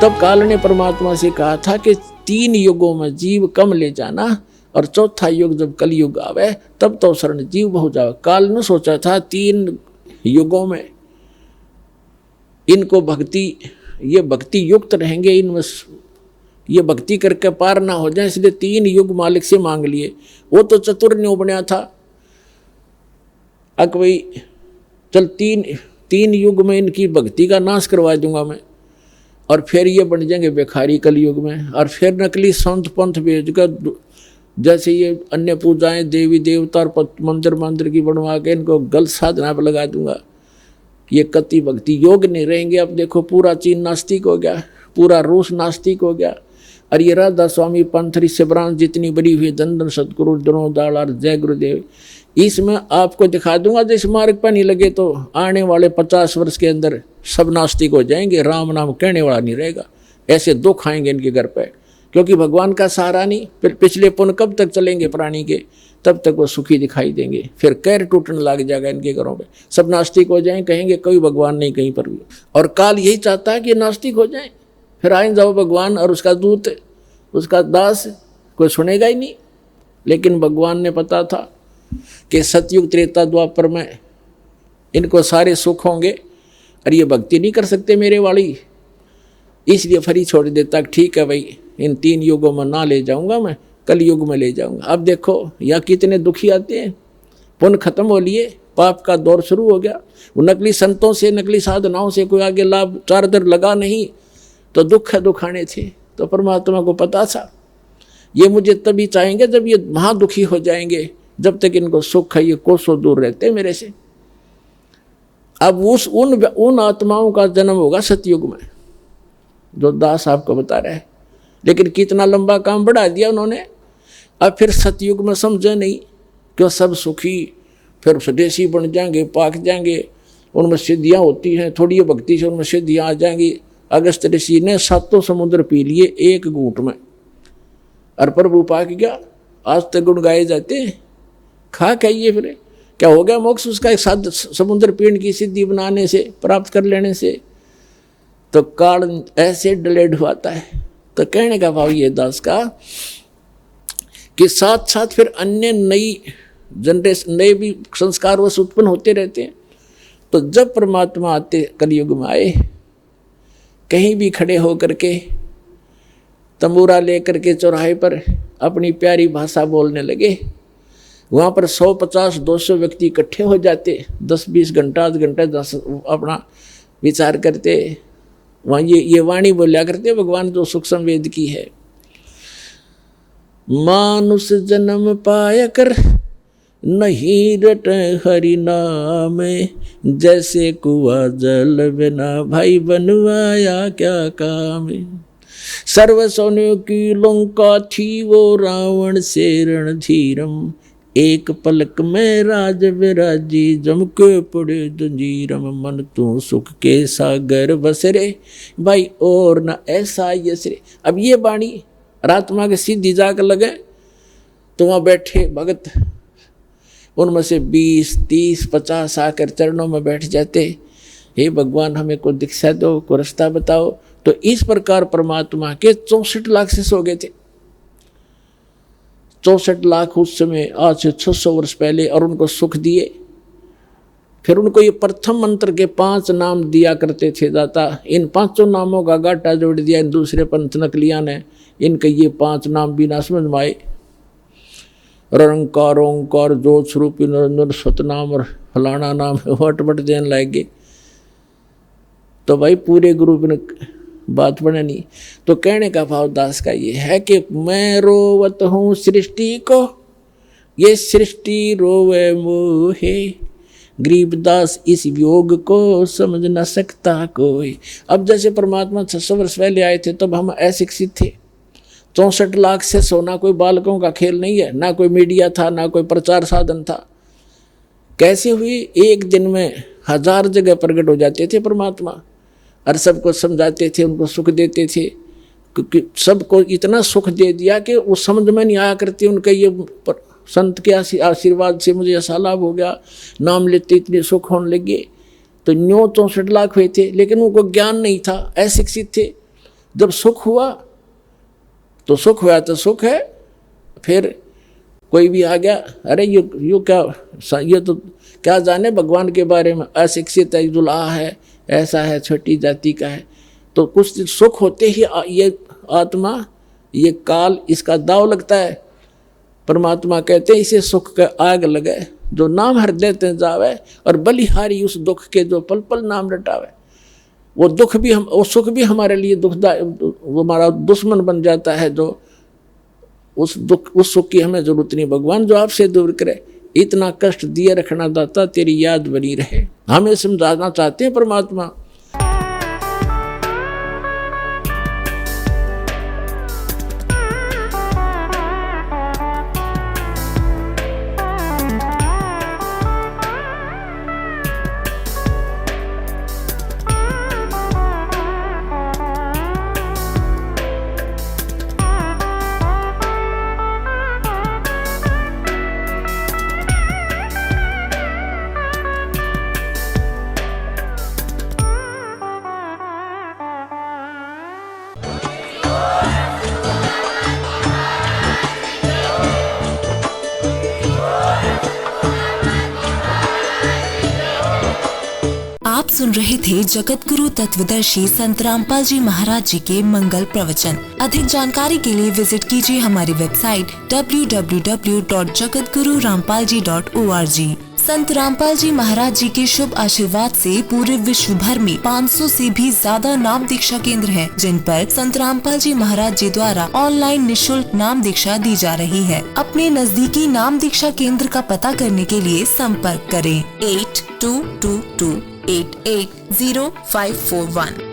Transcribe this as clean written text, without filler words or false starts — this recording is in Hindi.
तब काल ने परमात्मा से कहा था कि 3 युगों में जीव कम ले जाना, और चौथा युग जब कलयुग आवे तब तो शरण जीव बहु जावे। काल ने सोचा था 3 युगों में इनको भक्ति, ये भक्ति युक्त रहेंगे, इनमें ये भक्ति करके पार ना हो जाए, इसलिए 3 युग मालिक से मांग लिए। वो तो चतुर न्यों बना था, अक भाई चल 3 युग में इनकी भक्ति का नाश करवा दूंगा मैं, और फिर ये बन जाएंगे भिखारी कलयुग में, और फिर नकली संत पंथ भेजकर जैसे ये अन्य पूजाएं देवी देवता और मंदिर की बनवा के इनको गलत साधना पर लगा दूंगा। ये कति भक्ति योग नहीं रहेंगे। अब देखो पूरा चीन नास्तिक हो गया, पूरा रूस नास्तिक हो गया, और ये राधा स्वामी पंथरी से ब्रांच जितनी बड़ी हुई, धन सतगुरु द्रोणदाल और जय गुरुदेव, इसमें आपको दिखा दूंगा। जिस मार्ग पर नहीं लगे तो आने वाले 50 वर्ष के अंदर सब नास्तिक हो जाएंगे, राम नाम कहने वाला नहीं रहेगा। ऐसे दुख आएंगे इनके घर पे, क्योंकि भगवान का सहारा नहीं। फिर पिछले पुण्य कब तक चलेंगे प्राणी के, तब तक वो सुखी दिखाई देंगे। फिर कैर टूटने लग जाएगा इनके घरों पे, सब नास्तिक हो जाएं, कहेंगे कोई भगवान नहीं कहीं पर भी। और काल यही चाहता है कि नास्तिक हो जाएं, फिर आए जाओ भगवान और उसका दूत, उसका दास, कोई सुनेगा ही नहीं। लेकिन भगवान ने पता था कि सतयुग त्रेता द्वापर में इनको सारे सुख होंगे, और ये भक्ति नहीं कर सकते मेरे वाली, इसलिए फरी छोड़ देता। ठीक है भाई, इन 3 युगों में ना ले जाऊंगा मैं, कल युग में ले जाऊंगा। अब देखो यहाँ कितने दुखी आते हैं, पुण्य खत्म हो लिए, पाप का दौर शुरू हो गया। वो नकली संतों से, नकली साधनाओं से कोई आगे लाभ चारदर लगा नहीं, तो दुख है दुखाने थे। तो परमात्मा को पता था ये मुझे तभी चाहेंगे जब ये महादुखी हो जाएंगे, जब तक इनको सुख है ये कोसों दूर रहते मेरे से। अब उन आत्माओं का जन्म होगा सतयुग में, जो दास आपको बता रहा है। लेकिन कितना लंबा काम बढ़ा दिया उन्होंने। अब फिर सतयुग में समझे नहीं कि सब सुखी फिर स्वदेशी बन जाएंगे, पाक जाएंगे, उनमें सिद्धियाँ होती हैं, थोड़ी भक्ति से उनमें सिद्धियाँ आ जाएंगी। अगस्त ऋषि ने 7 समुद्र पी लिए एक घूंट में, और प्रभु पाक गया। आज तक गुण गाए जाते हैं, खा खाइए फिर क्या हो गया मोक्ष उसका, एक 7 समुद्र पीने की सिद्धि बनाने से, प्राप्त कर लेने से। तो काल ऐसे डिलेड हुआता है। तो कहने का भाव ये दास का कि साथ साथ फिर अन्य नई जनरेशन, नए भी संस्कार वश उत्पन्न होते रहते हैं। तो जब परमात्मा आते कलयुग में आए, कहीं भी खड़े होकर के तंबूरा लेकर के चौराहे पर अपनी प्यारी भाषा बोलने लगे, वहाँ पर 150-200 व्यक्ति इकट्ठे हो जाते, 10-20 घंटा, आध घंटा अपना विचार करते। वहाँ ये वाणी बोलिया करते भगवान जो सुख संवेद की है। मानुष जन्म पाया कर नहीं रट हरि नाम, जैसे कुआं जल बिना भाई बनवाया क्या काम। सर्व सोने की लंका थी वो रावण से रणधीरम, एक पलक में राज विराजी जम के पड़े जंजीरम। मन तू सुख के सागर बसरे भाई और न ऐसा यसरे। अब ये बाणी रात्मा के सीधी जाकर लगे तो वहाँ बैठे भगत, उनमें से 20, 30, 50 आकर चरणों में बैठ जाते। हे भगवान हमें को दीक्षा दो, को रास्ता बताओ। तो इस प्रकार परमात्मा के 64 लाख शिष्य हो गए थे। 64 लाख उस समय, आज से 600 वर्ष पहले, और उनको सुख दिए। फिर उनको ये प्रथम मंत्र के 5 नाम दिया करते थे दाता। इन 5 नामों का गाटा जोड़ दिया इन दूसरे पंथ नकलिया ने। इनके ये 5 नाम बिना समझ में आए, रंकार ओंकार ज्योत स्वरूप निरंजन सतनाम और फलाना नाम हटपट देने लगे। तो भाई पूरे ग्रुप ने बात बने नहीं। तो कहने का भाव दास का ये है कि मैं रोवत हूँ सृष्टि को, ये सृष्टि रोवे मोहे, गरीबदास इस योग को समझ न सकता कोई। अब जैसे परमात्मा 600 वर्ष पहले आए थे तब हम अशिक्षित थे। 64 लाख से सोना कोई बालकों का खेल नहीं है, ना कोई मीडिया था, ना कोई प्रचार साधन था। कैसे हुई, एक दिन में 1000 जगह प्रकट हो जाते थे परमात्मा, और सबको समझाते थे, उनको सुख देते थे। क्योंकि सबको इतना सुख दे दिया कि वो समझ में नहीं आया करती उनके ये संत के आशीर्वाद से मुझे ऐसा लाभ हो गया, नाम लेते इतने सुख होने लगे। तो 64 लाख हुए थे, लेकिन उनको ज्ञान नहीं था, अशिक्षित थे। जब सुख हुआ तो सुख हुआ तो सुख है, फिर कोई भी आ गया, अरे ये क्या, ये तो क्या जाने भगवान के बारे में, अशिक्षित है, दुल्हा है, ऐसा है, छोटी जाति का है। तो कुछ सुख होते ही ये आत्मा, ये काल, इसका दाव लगता है। परमात्मा कहते हैं इसे सुख का आग लगे जो नाम हृदय ते जावे, और बलिहारी उस दुख के जो पल पल नाम रटावे। वो दुख भी वो सुख भी हमारे लिए दुखदायक, वो हमारा दुश्मन बन जाता है। जो उस सुख की हमें जरूरत नहीं, भगवान जो आपसे दूर करे। इतना कष्ट दिए रखना दाता, तेरी याद बनी रहे, हमें समझाना चाहते हैं परमात्मा। आप सुन रहे थे जगत गुरु तत्वदर्शी संत रामपाल जी महाराज जी के मंगल प्रवचन। अधिक जानकारी के लिए विजिट कीजिए हमारी वेबसाइट www.jagatgururampalji.org। संत रामपाल जी महाराज जी के शुभ आशीर्वाद से पूरे विश्व भर में 500 से भी ज्यादा नाम दीक्षा केंद्र हैं, जिन पर संत रामपाल जी महाराज जी द्वारा ऑनलाइन निशुल्क नाम दीक्षा दी जा रही है। अपने नजदीकी नाम दीक्षा केंद्र का पता करने के लिए संपर्क करें 8222880541।